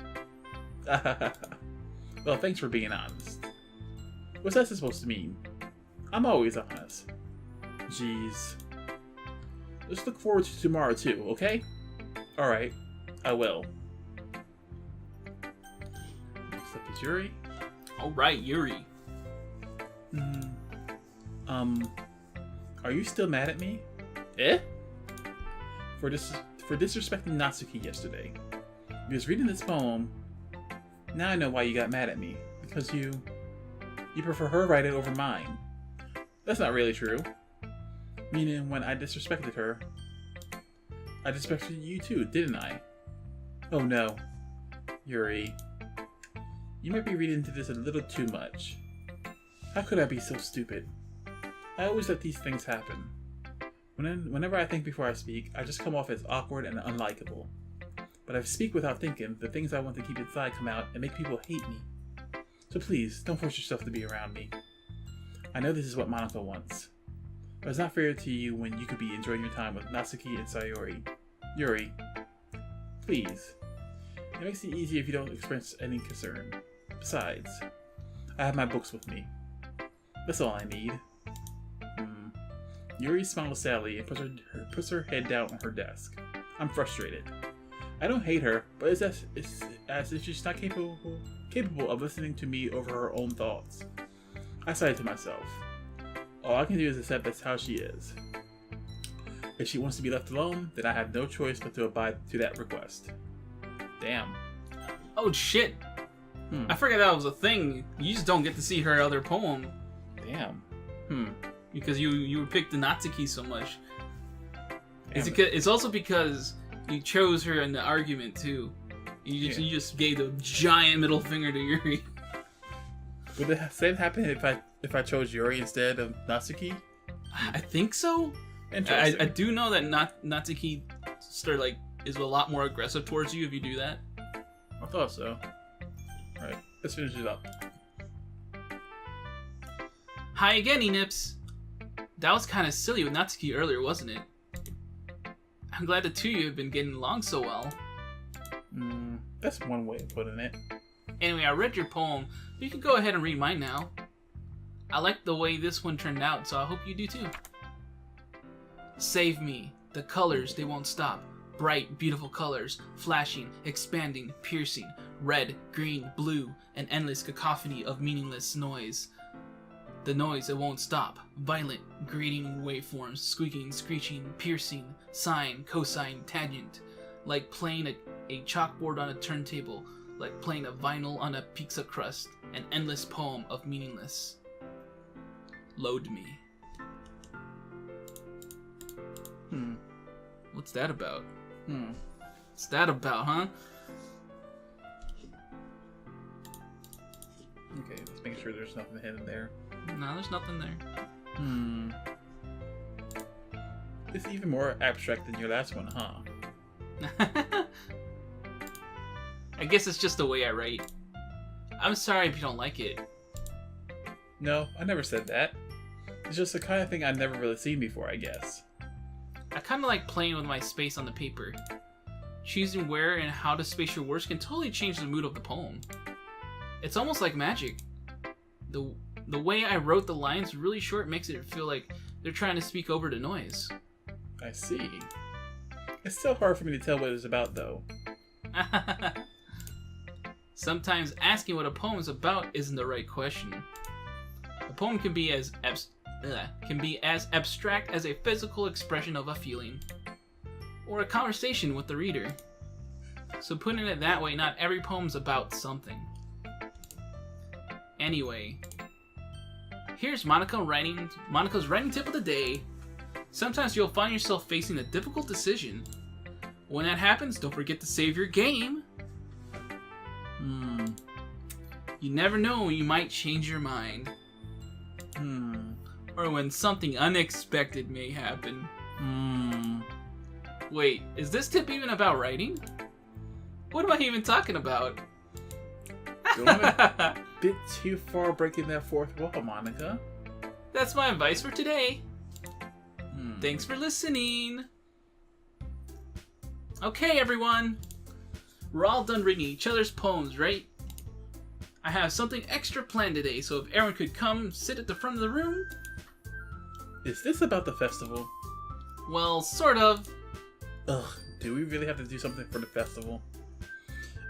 Well, thanks for being honest. What's that supposed to mean? I'm always honest. Jeez. Let's look forward to tomorrow too, okay? Alright, I will. Next up is Yuri. Alright, Yuri. Are you still mad at me? Eh? For disrespecting Natsuki yesterday. Because reading this poem, now I know why you got mad at me. Because you prefer her writing over mine. That's not really true. Meaning, when I disrespected her, I disrespected you too, didn't I? Oh no. Yuri. You might be reading into this a little too much. How could I be so stupid? I always let these things happen. Whenever I think before I speak, I just come off as awkward and unlikable. But if I speak without thinking, the things I want to keep inside come out and make people hate me. So please, don't force yourself to be around me. I know this is what Monaco wants. But it's not fair to you when you could be enjoying your time with Natsuki and Sayori. Yuri, please. It makes it easier if you don't express any concern. Besides, I have my books with me. That's all I need. Yuri smiles sadly and puts her head down on her desk. I'm frustrated. I don't hate her, but it's as if she's not capable of listening to me over her own thoughts. I sigh to myself. All I can do is accept that's how she is. If she wants to be left alone, then I have no choice but to abide to that request. Damn. Oh shit. I forgot that was a thing. You just don't get to see her other poem. Damn. Because you picked the Natsuki so much. Damn It's also because you chose her in the argument too. You just gave the giant middle finger to Yuri. Would the same happen if I chose Yuri instead of Natsuki? I think so. Interesting. I do know that Natsuki is a lot more aggressive towards you if you do that. I thought so. Alright, let's finish it up. Hi again, Eneps. That was kind of silly with Natsuki earlier, wasn't it? I'm glad the two of you have been getting along so well. That's one way of putting it. Anyway, I read your poem. You can go ahead and read mine now. I like the way this one turned out, so I hope you do too. Save me. The colors, they won't stop. Bright, beautiful colors, flashing, expanding, piercing. Red, green, blue, an endless cacophony of meaningless noise. The noise, it won't stop. Violent, grating waveforms, squeaking, screeching, piercing, sine, cosine, tangent. Like playing a chalkboard on a turntable. Like playing a vinyl on a pizza crust. An endless poem of meaningless. Load me. What's that about? What's that about, huh? Okay, let's make sure there's nothing hidden there. No, there's nothing there. It's even more abstract than your last one, huh? I guess it's just the way I write. I'm sorry if you don't like it. No, I never said that. It's just the kind of thing I've never really seen before, I guess. I kind of like playing with my space on the paper. Choosing where and how to space your words can totally change the mood of the poem. It's almost like magic. The way I wrote the lines really short makes it feel like they're trying to speak over the noise. I see. It's still hard for me to tell what it's about, though. Sometimes asking what a poem is about isn't the right question. A poem can be as abstract as a physical expression of a feeling, or a conversation with the reader. So putting it that way, not every poem's about something. Anyway, here's Monika's writing tip of the day. Sometimes you'll find yourself facing a difficult decision. When that happens, don't forget to save your game. You never know when you might change your mind. Or when something unexpected may happen. Wait, is this tip even about writing? What am I even talking about? Going a bit too far breaking that fourth wall, Monika. That's my advice for today. Thanks for listening. Okay, everyone. We're all done reading each other's poems, right? I have something extra planned today, so if everyone could come sit at the front of the room. Is this about the festival? Well, sort of. Ugh, do we really have to do something for the festival?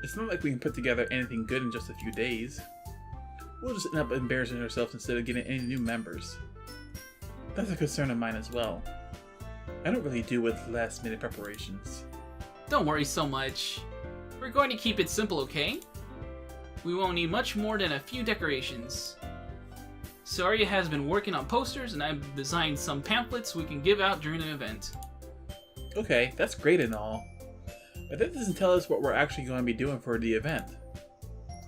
It's not like we can put together anything good in just a few days. We'll just end up embarrassing ourselves instead of getting any new members. That's a concern of mine as well. I don't really do with last-minute preparations. Don't worry so much. We're going to keep it simple, okay? We won't need much more than a few decorations. Saria has been working on posters, and I've designed some pamphlets we can give out during the event. Okay, that's great and all. But that doesn't tell us what we're actually going to be doing for the event.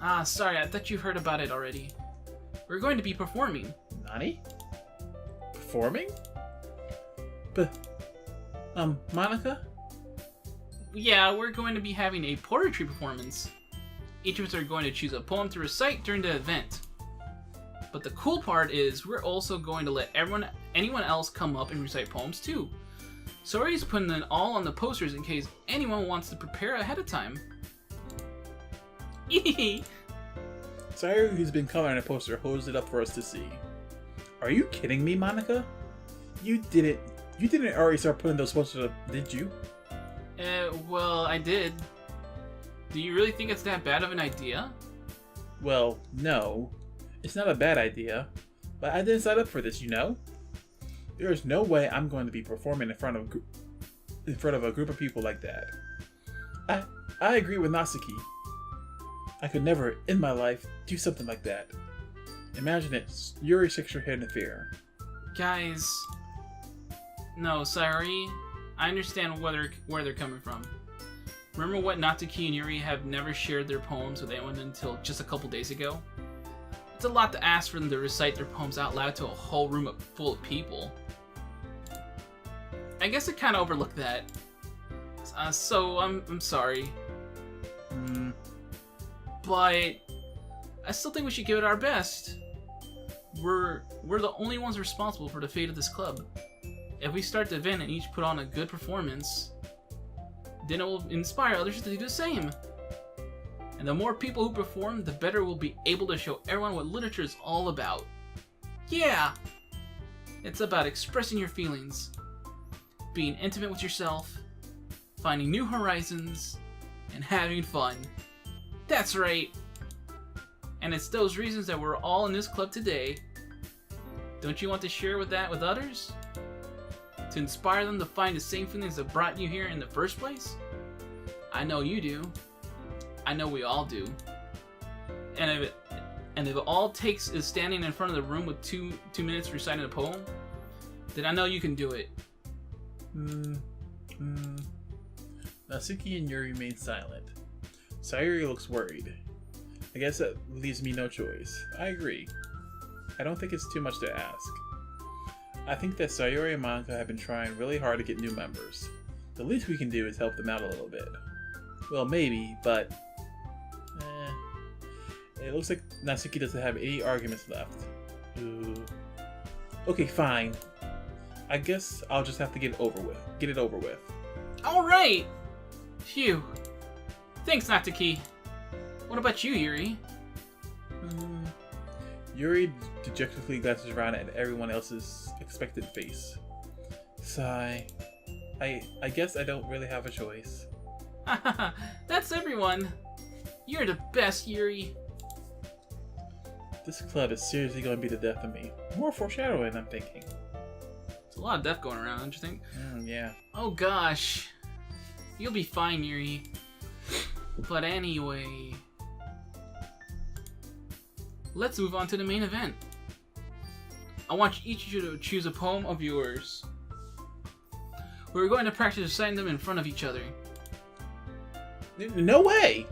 Ah, sorry, I thought you heard about it already. We're going to be performing. Nani? Performing? But, Monika? Yeah, we're going to be having a poetry performance. Each of us are going to choose a poem to recite during the event. But the cool part is we're also going to let anyone else come up and recite poems too. Sori's putting them all on the posters in case anyone wants to prepare ahead of time. Saria, who's been coloring a poster, holds it up for us to see. Are you kidding me, Monika? You didn't already start putting those posters up, did you? Well, I did. Do you really think it's that bad of an idea? Well, no. It's not a bad idea. But I didn't sign up for this, you know? There's no way I'm going to be performing in front of a group of people like that. I agree with Natsuki. I could never, in my life, do something like that. Imagine it. Yuri shakes her head in fear. Guys... No, Sayori. I understand where they're coming from. Remember what Natsuki and Yuri have never shared their poems with anyone until just a couple days ago? It's a lot to ask for them to recite their poems out loud to a whole room full of people. I guess I kind of overlooked that. So I'm sorry. But I still think we should give it our best. We're the only ones responsible for the fate of this club. If we start the event and each put on a good performance, then it will inspire others to do the same. And the more people who perform, the better we'll be able to show everyone what literature is all about. Yeah! It's about expressing your feelings, being intimate with yourself, finding new horizons, and having fun. That's right! And it's those reasons that we're all in this club today. Don't you want to share that with others? To inspire them to find the same feelings that brought you here in the first place? I know you do. I know we all do. And if all it takes is standing in front of the room with two minutes reciting a poem, then I know you can do it. Natsuki and Yuri remain silent. Sayuri looks worried. I guess that leaves me no choice. I agree. I don't think it's too much to ask. I think that Sayuri and Monica have been trying really hard to get new members. The least we can do is help them out a little bit. Well, maybe, but... It looks like Natsuki doesn't have any arguments left. Ooh. Okay, fine. I guess I'll just have to get it over with. Alright! Phew. Thanks, Natsuki. What about you, Yuri? Yuri dejectedly glances around at everyone else's expectant face. Sigh. I guess I don't really have a choice. Haha, that's everyone. You're the best, Yuri. This club is seriously going to be the death of me. More foreshadowing, I'm thinking. There's a lot of death going around, don't you think? Yeah. Oh gosh. You'll be fine, Yuri. But anyway... Let's move on to the main event. I want each of you to choose a poem of yours. We're going to practice reciting them in front of each other. No way!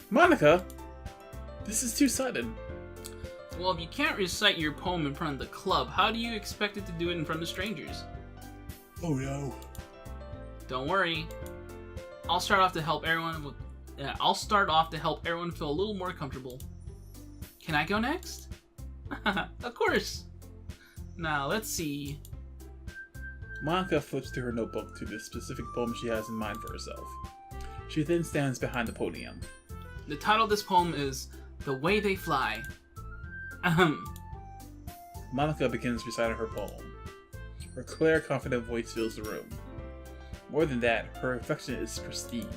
Monica! This is too sudden. Well, if you can't recite your poem in front of the club, how do you expect it to do it in front of strangers? Oh no. Don't worry. I'll start off to help everyone feel a little more comfortable. Can I go next? Of course. Now, let's see. Monica flips through her notebook to the specific poem she has in mind for herself. She then stands behind the podium. The title of this poem is The Way They Fly. Ahem. Monica begins reciting her poem. Her clear, confident voice fills the room. More than that, her inflection is pristine.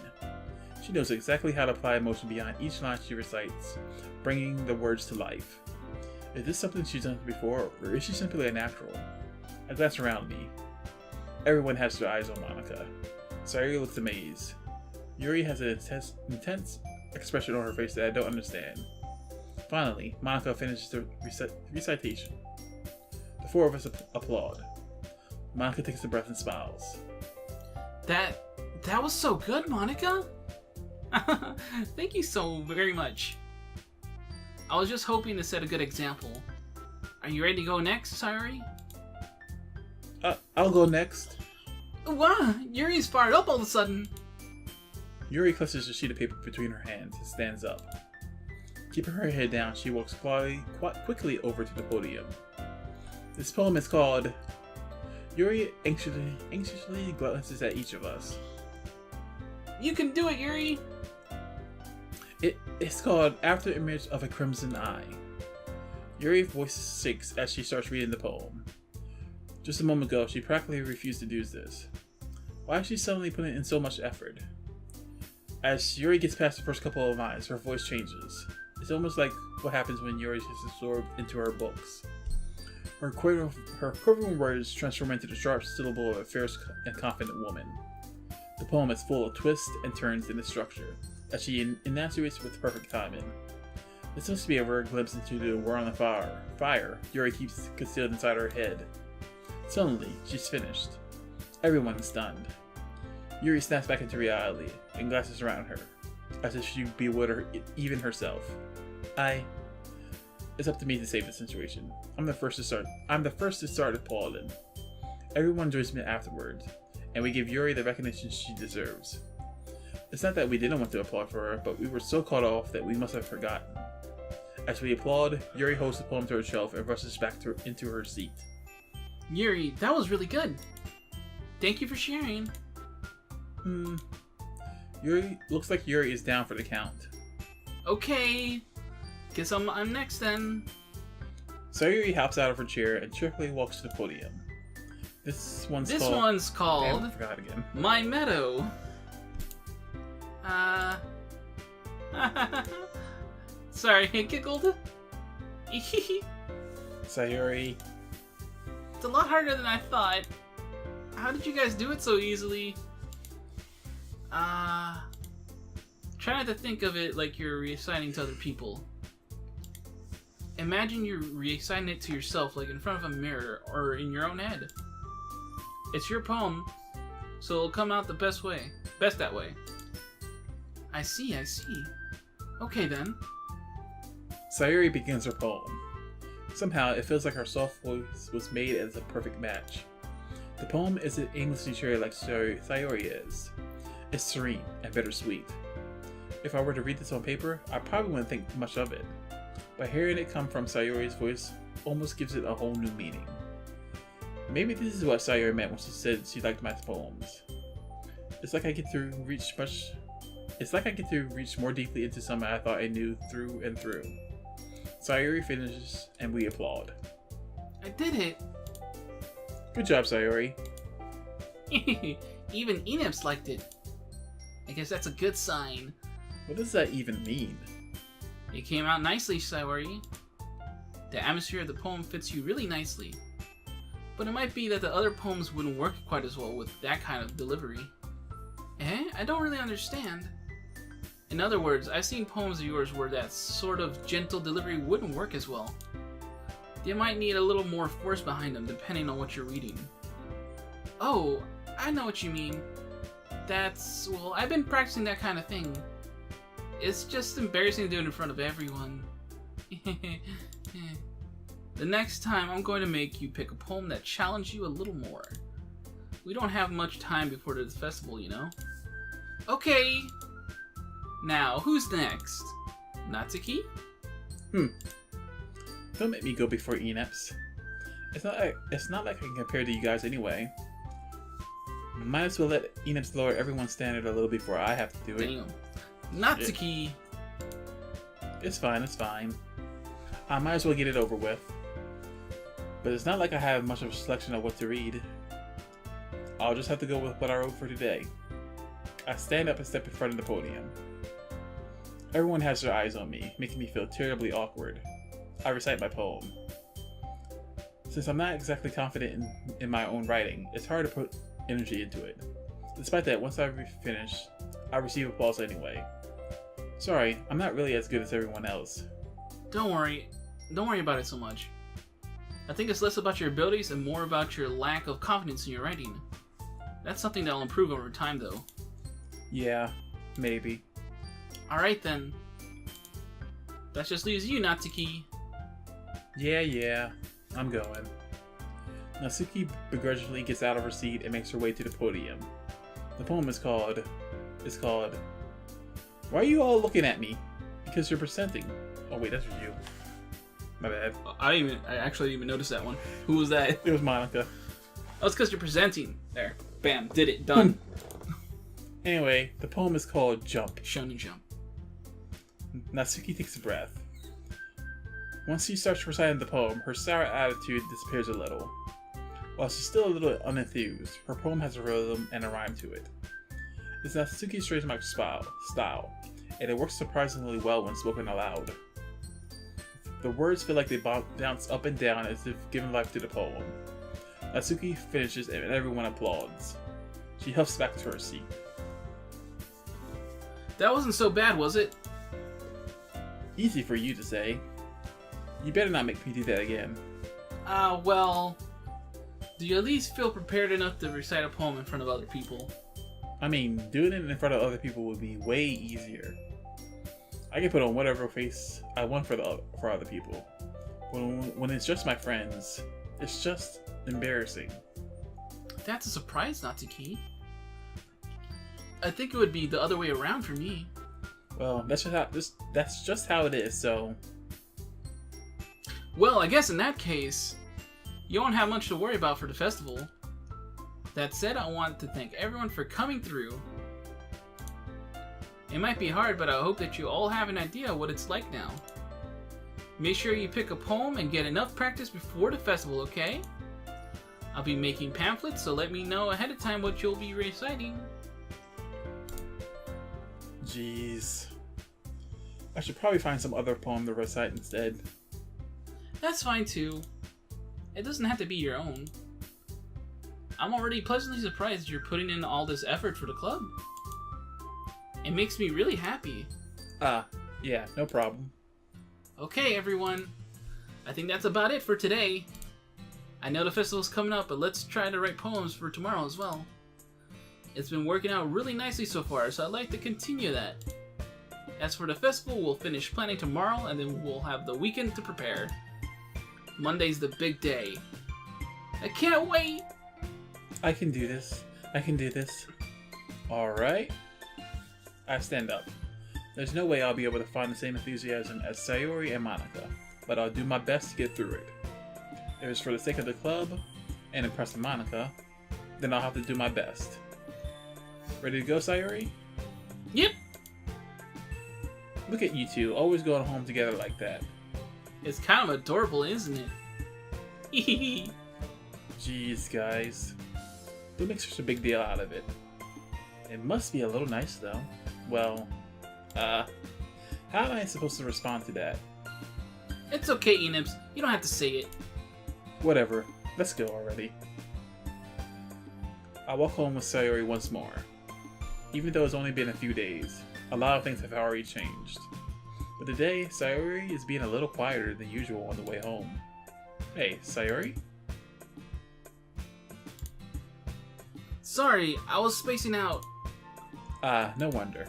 She knows exactly how to apply emotion behind each line she recites, bringing the words to life. Is this something she's done before, or is she simply a natural? I glance around me. Everyone has their eyes on Monica. Sayuri looks amazed. Yuri has an intense expression on her face that I don't understand. Finally, Monica finishes the recitation. The four of us applaud. Monica takes a breath and smiles. That was so good, Monica! Thank you so very much. I was just hoping to set a good example. Are you ready to go next, Sayuri? I'll go next. Wow, Yuri's fired up all of a sudden. Yuri clutches a sheet of paper between her hands and stands up. Keeping her head down, she walks quickly over to the podium. This poem is called... Yuri anxiously glances at each of us. You can do it, Yuri! It's called After Image of a Crimson Eye. Yuri's voice shakes as she starts reading the poem. Just a moment ago, she practically refused to do this. Why is she suddenly putting in so much effort? As Yuri gets past the first couple of lines, her voice changes. It's almost like what happens when Yuri is absorbed into her books. Her quivering words transform into the sharp syllable of a fierce and confident woman. The poem is full of twists and turns in its structure, as she enunciates with perfect timing. This must be a rare glimpse into the world on fire Yuri keeps concealed inside her head. Suddenly, she's finished. Everyone is stunned. Yuri snaps back into reality and glances around her, as if she'd bewilder even herself. It's up to me to save the situation. I'm the first to start applauding. Everyone joins me afterwards, and we give Yuri the recognition she deserves. It's not that we didn't want to applaud for her, but we were so caught off that we must have forgotten. As we applaud, Yuri holds the poem to her shelf and rushes back into her seat. Yuri, that was really good. Thank you for sharing. Yuri looks like Yuri is down for the count. Okay. Guess I'm next then. Sayuri hops out of her chair and cheerfully walks to the podium. This one's called... Damn, I forgot again. My Meadow. Sorry, I giggled. Sayuri. It's a lot harder than I thought. How did you guys do it so easily? Try not to think of it like you're reciting to other people. Imagine you're reciting it to yourself, like in front of a mirror or in your own head. It's your poem, so it'll come out the best that way. I see. Okay then. Sayuri begins her poem. Somehow, it feels like her soft voice was made as a perfect match. The poem isn't aimlessly cherry like Sayuri is. It's serene and bittersweet. If I were to read this on paper, I probably wouldn't think much of it. But hearing it come from Sayuri's voice almost gives it a whole new meaning. Maybe this is what Sayuri meant when she said she liked my poems. It's like I get to reach more deeply into something I thought I knew through and through. Sayuri finishes, and we applaud. I did it! Good job, Sayuri. Even Eneps liked it. I guess that's a good sign. What does that even mean? It came out nicely, Sayuri. The atmosphere of the poem fits you really nicely. But it might be that the other poems wouldn't work quite as well with that kind of delivery. I don't really understand. In other words, I've seen poems of yours where that sort of gentle delivery wouldn't work as well. They might need a little more force behind them depending on what you're reading. Oh, I know what you mean. Well, I've been practicing that kind of thing. It's just embarrassing to do it in front of everyone. The next time, I'm going to make you pick a poem that challenges you a little more. We don't have much time before the festival, you know? Okay! Now, who's next? Natsuki? Don't make me go before Eneps. It's not like I can compare to you guys anyway. Might as well let Eneps lower everyone's standard a little before I have to do it. Damn. Natsuki! It's fine. I might as well get it over with. But it's not like I have much of a selection of what to read. I'll just have to go with what I wrote for today. I stand up and step in front of the podium. Everyone has their eyes on me, making me feel terribly awkward. I recite my poem. Since I'm not exactly confident in my own writing, it's hard to put energy into it. Despite that, once I finish, I receive applause anyway. Sorry, I'm not really as good as everyone else. Don't worry about it so much. I think it's less about your abilities and more about your lack of confidence in your writing. That's something that'll improve over time, though. Yeah, maybe. Alright then. That just leaves you, Natsuki. Yeah, I'm going. Natsuki begrudgingly gets out of her seat and makes her way to the podium. The poem is called... Why are you all looking at me? Because you're presenting. Oh wait, that's you. My bad. I actually didn't even notice that one. Who was that? It was Monica. Oh, it's because you're presenting. There. Bam. Did it. Done. Anyway, the poem is called Jump. Shonen Jump. Natsuki takes a breath. Once she starts reciting the poem, her sour attitude disappears a little. While she's still a little unenthused, her poem has a rhythm and a rhyme to it. It's Natsuki's trademark style, and it works surprisingly well when spoken aloud. The words feel like they bounce up and down as if giving life to the poem. Natsuki finishes and everyone applauds. She huffs back to her seat. That wasn't so bad, was it? Easy for you to say. You better not make me do that again. Well... Do you at least feel prepared enough to recite a poem in front of other people? I mean, doing it in front of other people would be way easier. I can put on whatever face I want for other people. When it's just my friends, it's just embarrassing. That's a surprise, Natsuki. I think it would be the other way around for me. Well, that's just how it is, so... Well, I guess in that case, you won't have much to worry about for the festival. That said, I want to thank everyone for coming through. It might be hard, but I hope that you all have an idea of what it's like now. Make sure you pick a poem and get enough practice before the festival, okay? I'll be making pamphlets, so let me know ahead of time what you'll be reciting. Jeez. I should probably find some other poem to recite instead. That's fine too. It doesn't have to be your own. I'm already pleasantly surprised you're putting in all this effort for the club. It makes me really happy. Yeah, no problem. Okay, everyone. I think that's about it for today. I know the festival's coming up, but let's try to write poems for tomorrow as well. It's been working out really nicely so far, so I'd like to continue that. As for the festival, we'll finish planning tomorrow, and then we'll have the weekend to prepare. Monday's the big day. I can't wait! I can do this. I can do this. Alright. I stand up. There's no way I'll be able to find the same enthusiasm as Sayori and Monica, but I'll do my best to get through it. If it's for the sake of the club and impressing Monica, then I'll have to do my best. Ready to go, Sayori? Yep! Look at you two, always going home together like that. It's kind of adorable, isn't it? Hehehe. Jeez, guys. Don't make such a big deal out of it. It must be a little nice, though. Well, how am I supposed to respond to that? It's okay, Eneps. You don't have to say it. Whatever. Let's go already. I walk home with Sayori once more. Even though it's only been a few days, a lot of things have already changed. But today, Sayori is being a little quieter than usual on the way home. Hey, Sayori? Sorry, I was spacing out. No wonder.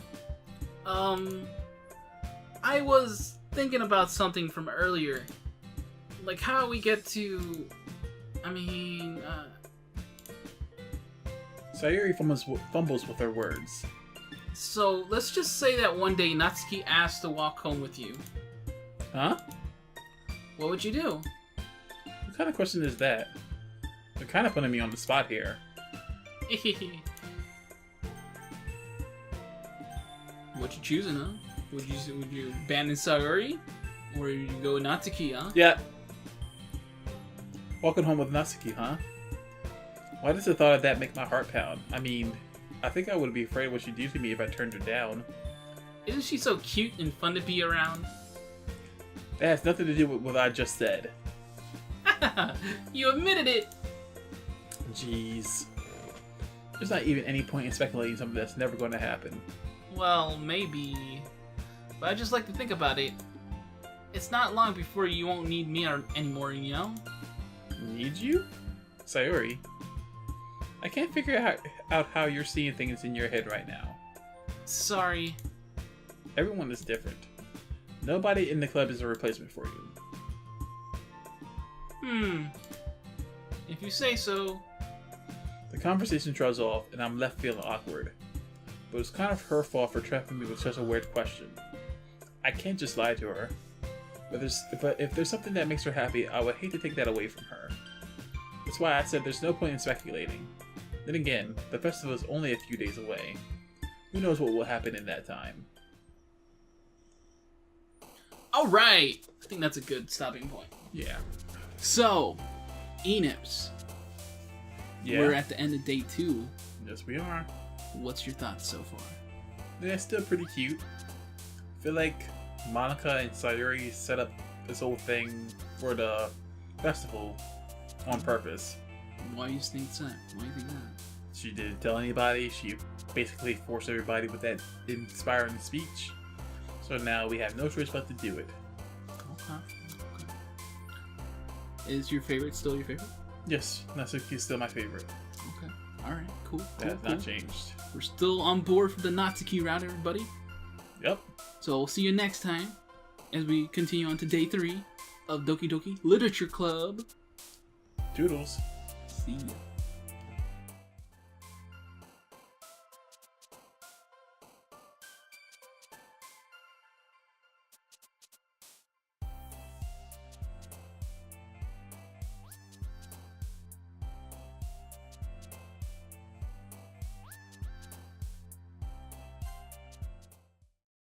I was thinking about something from earlier. Like how we get to... Sayori fumbles with her words. So, let's just say that one day Natsuki asked to walk home with you. Huh? What would you do? What kind of question is that? You're kind of putting me on the spot here. What you choosing, huh? Would you abandon Sayori? Or would you go with Natsuki, huh? Yeah. Walking home with Natsuki, huh? Why does the thought of that make my heart pound? I mean, I think I would be afraid of what she'd do to me if I turned her down. Isn't she so cute and fun to be around? That has nothing to do with what I just said. You admitted it! Jeez. There's not even any point in speculating something that's never going to happen. Well, maybe. But I just like to think about it. It's not long before you won't need me anymore, you know? Need you? Sayori, I can't figure out how you're seeing things in your head right now. Sorry. Everyone is different. Nobody in the club is a replacement for you. If you say so. The conversation draws off, and I'm left feeling awkward. But it's kind of her fault for trapping me with such a weird question. I can't just lie to her. But if there's something that makes her happy, I would hate to take that away from her. That's why I said there's no point in speculating. Then again, the festival is only a few days away. Who knows what will happen in that time? Alright! I think that's a good stopping point. Yeah. So, Eneps. Yeah. We're at the end of day 2. Yes, we are. What's your thoughts so far? They're still pretty cute. I feel like Monica and Sayori set up this whole thing for the festival on purpose. Why do you think that? Why do you think that? She didn't tell anybody. She basically forced everybody with that inspiring speech. So now we have no choice but to do it. Okay. Is your favorite still your favorite? Yes, Natsuki is still my favorite. Okay. Alright, cool. That has not changed. We're still on board for the Natsuki route, everybody. Yep. So we'll see you next time as we continue on to day 3 of Doki Doki Literature Club. Toodles. See ya.